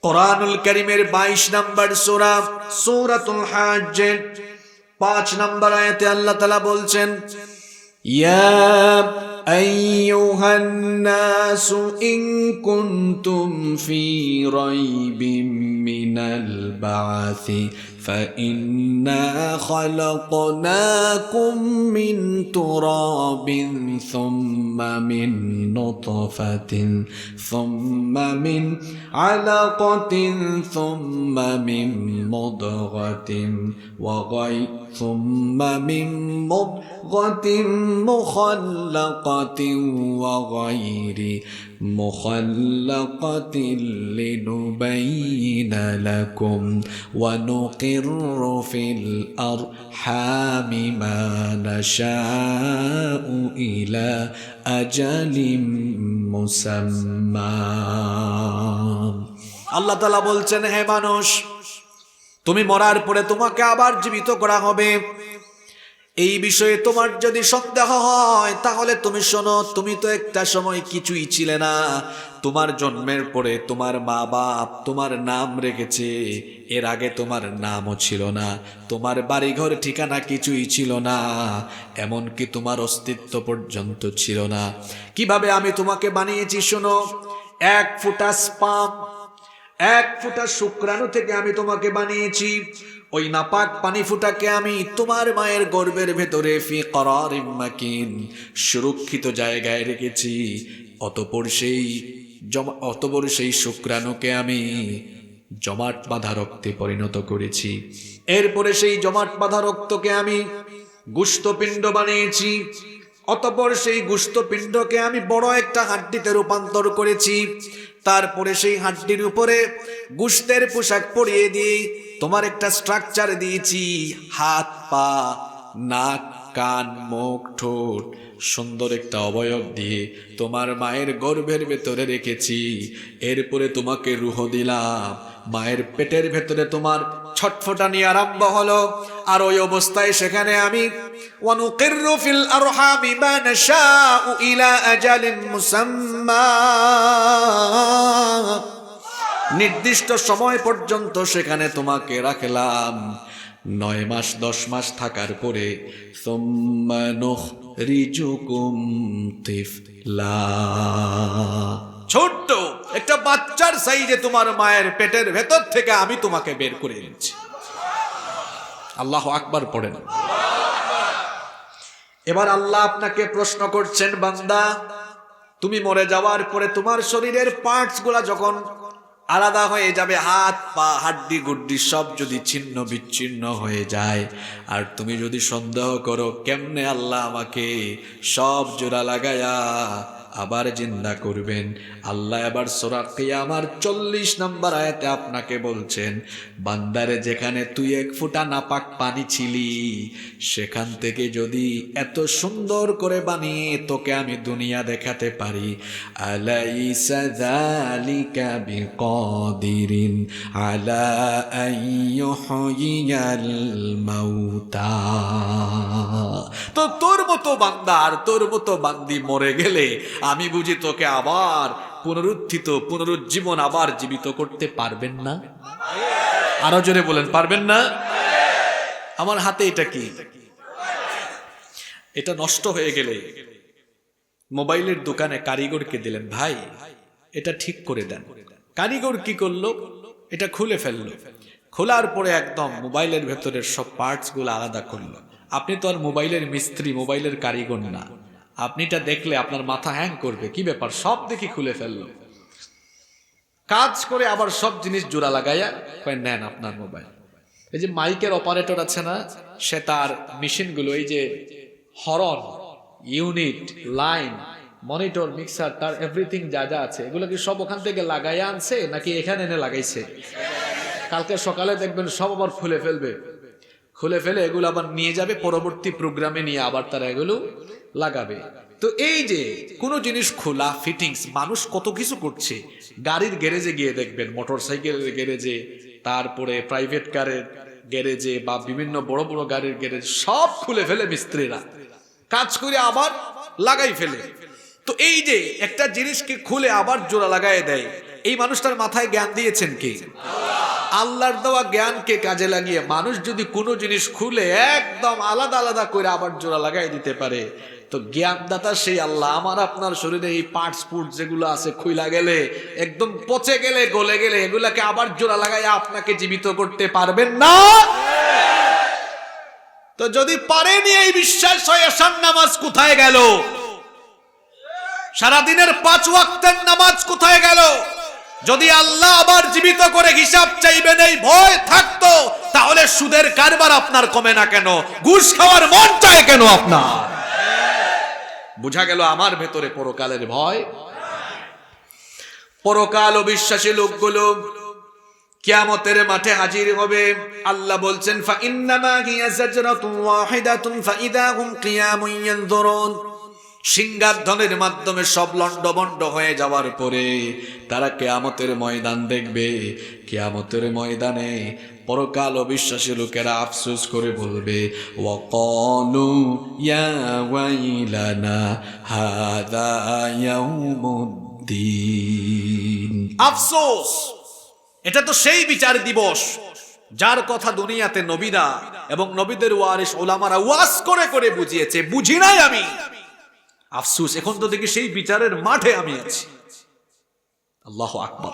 কুরআনুল কারীমের 22 নম্বর সূরা সূরাতুল হজ্জ 5 নম্বর আয়াতে আল্লাহ তাআলা বলছেন, ইয়া আইয়ুহান নাসু ইন কুনতুম ফি রাইবিম মিনাল বা'সি فإنا خلقناكم من تراب ثم من نطفة ثم من علقة ثم من مضغة ثم من مضغة مخلقة وغير مخلقة لنبين لكم ونقر في الأرحام ما نشاء إلى أجل مسمى আল্লাহ তাআলা বলছেন, হে মানুষ, তুমি মরার পরে তোমাকে আবার জীবিত করা হবে। এই বিষয়ে তোমার যদি সন্দেহ হয় তাহলে তুমি শোনো, তুমি তো একটা সময় কিছুই ছিলে না। তোমার জন্মের পরে তোমার মা বাপ তোমার নাম রেখেছে, এর আগে তোমার নামও ছিল না, তোমার বাড়িঘর ঠিকানা কিছুই ছিল না, এমনকি তোমার অস্তিত্ব পর্যন্ত ছিল না। কিভাবে আমি তোমাকে বানিয়েছি শোনো, এক ফোঁটা স্পাম, এক ফোঁটা শুক্রাণু থেকে আমি তোমাকে বানিয়েছি। ওই নাপাক পানি ফুটাকে আমি তোমার মায়ের গর্ভের ভেতরে ফি করারিম মাকিন, সুরক্ষিত জায়গায় রেখেছি। অতঃপর সেই শুক্রাণুকে আমি জমাট বাঁধা রক্তে পরিণত করেছি। এরপরে সেই জমাট বাঁধা রক্তকে আমি গোশতপিণ্ড বানিয়েছি। অতঃপর সেই গোশতপিণ্ডকে আমি বড় একটা হাড্ডিতে রূপান্তর করেছি। তারপরে সেই হাড্ডির উপরে গোশতের পোশাক পরিয়ে দিয়ে তোমার একটা স্ট্রাকচার দিয়েছি, হাত পা নাক কান মুখ ঠোঁট সুন্দর একটা অবয়ব দিয়ে তোমার মায়ের গর্ভের ভেতরে রেখেছি। এরপরে তোমাকে রূহ দিলাম, মায়ের পেটের ভেতরে তোমার ছটফটানি আরম্ভ হলো। আর ওই অবস্থায় সেখানে আমি ওয়ানুকিররু ফিল আরহামি মা নাশাউ ইলা আজালিন মুসাম্মা, নির্দিষ্ট সময় পর্যন্ত সেখানে তোমাকে রাখলাম। 9 মাস 10 মাস থাকার পরে সুম্মা নুখরিজুকুম তিফলা, ছোট্ট একটা বাচ্চার সাইজে তোমার মায়ের পেটের ভেতর থেকে আমি তোমাকে বের করে এনেছি। আল্লাহু আকবার পড়েন। এবার আল্লাহ আপনাকে প্রশ্ন করছেন, বান্দা, তুমি মরে যাওয়ার পরে তোমার শরীরের পার্টস গুলা যখন আলাদা হয়ে যাবে, হাত পা হাড্ডি গুড্ডি সব যদি ছিন্ন বিচ্ছিন্ন হয়ে যায়, আর তুমি যদি সন্দেহ করো কেমনে আল্লাহ আমাকে সব জোড়া লাগায়া আবার জিন্দা করবেন, আল্লাহ এবার সূরা কিয়ামার 40 নম্বর আয়াতে আপনাকে বলছেন, বান্দারে, যেখানে তুই এক ফোঁটা নাপাক পানি ছিলি, সেখান থেকে যদি এত সুন্দর করে বানিয়ে তোকে আমি দুনিয়া দেখাতে পারি, আলাইসা যালিকা বিকাদিরিন আলা আইয়ুহইয়াল মাউতা। তো তোর মতো বান্দা আর তোর মতো বান্দি মরে গেলে আমি বুঝি তোকে আবার পুনরুজ্জীবন আবার জীবিত করতে পারবেন না? আরো জোরে বলেন, পারবেন না? আমার হাতে এটা কি? এটা নষ্ট হয়ে গেলে মোবাইলের দোকানে কারিগরকে দিলেন, ভাই এটা ঠিক করে দেন। কারিগর কি করলো? এটা খুলে ফেললো। খোলার পরে একদম মোবাইলের ভেতরের সব পার্টস গুলো আলাদা করলো। আপনি তো আর মোবাইলের মিস্ত্রি, মোবাইলের কারিগর না। আপনিটা দেখলে আপনার মাথা হ্যাং করবে, কি ব্যাপার, সব দেখি খুলে ফেললো। কাজ করে আবার সব জিনিস জোড়া লাগাইয়া কয় নেন আপনার মোবাইল। এই যে মাইকের অপারেটর আছে না, সে তার মেশিনগুলো, এই যে হরন ইউনিট লাইন মনিটর মিক্সার তার এভরিথিং যা যা আছে এগুলো কি সব ওখান থেকে লাগাইয়া আনছে নাকি এখানে এনে লাগাইছে? কালকে সকালে দেখবেন সব আবার খুলে ফেলবে, খুলে ফেলে এগুলো আবার নিয়ে যাবে পরবর্তী প্রোগ্রামে, নিয়ে আবার তারা এগুলো লাগাবে। তো এই যে কোনো জিনিস খোলা ফিটিংস, মানুষ কত কিছু করছে। গাড়ির গ্যারেজে গিয়ে দেখবেন, মোটর সাইকেলের গ্যারেজে, তারপরে প্রাইভেট কারের গ্যারেজে বা বিভিন্ন বড় বড় গাড়ির গ্যারেজ, সব খুলে ফেলে মিস্ত্রিরা, কাজ করে আবার লাগাই ফেলে। তো এই যে একটা জিনিসকে খুলে আবার জোড়া লাগাই দেয়, এই মানুষটার মাথায় জ্ঞান দিয়েছেন কে? আল্লাহর দেওয়া জ্ঞানকে কাজে লাগিয়ে মানুষ যদি কোনো জিনিস খুলে একদম আলাদা আলাদা করে আবার জোড়া লাগাই দিতে পারে, তো জ্ঞানদাতা সেই আল্লাহ। আমার আপনার শরীরে এই পার্টস ফুড যেগুলো আছে খুইলা গেলে, একদম পচে গেলে, গলে গেলে, এগুলাকে আবার জোড়া লাগাই আপনাকে জীবিত করতে পারবেন না। তো যদি পারেনি এই বিশ্বাস হয়, এশার নামাজ কোথায় গেল? সারাদিনের 5 ওয়াক্তের নামাজ কোথায় গেল? যদি আল্লাহ আবার জীবিত করে হিসাব চাইবেন এই ভয় থাকতো, তাহলে সুদের কারবার আপনার কমে না কেন? ঘুষ খাওয়ার মন চায় কেন আপনার? বুঝা গেল আমার ভেতরে পরকালের ভয়। পরকাল অবিশ্বাসী লোকগুলো কিয়ামতের মাঠে হাজির হবে। আল্লাহ বলছেন, ফা ইন্নামা হিয়া জাজরাতুন ওয়াহিদাতুন ফাইদা হুম কিয়ামুন ইয়ানজুরুন। সিংহাসনের মাধ্যমে সব লন্ডভন্ড হয়ে যাওয়ার পরে তারা কিয়ামতের ময়দান দেখবে। কিয়ামতের ময়দানে পরকাল অবিশ্বাসী লোকেরা আফসোস করে বলবে, ওয়াকালু ইয়া ওয়াইলানা হাযা ইয়াউমুদ্দিন। আফসোস, এটা তো সেই বিচার দিবস যার কথা দুনিয়াতে নবীরা এবং নবীদের ওয়ারিস উলামারা ওয়াজ করে করে বুঝিয়েছে, বুঝি নাই আমি। আফসোস, এখন তো দেখি সেই বিচারের মাঠে আমি আছি। আল্লাহু আকবার।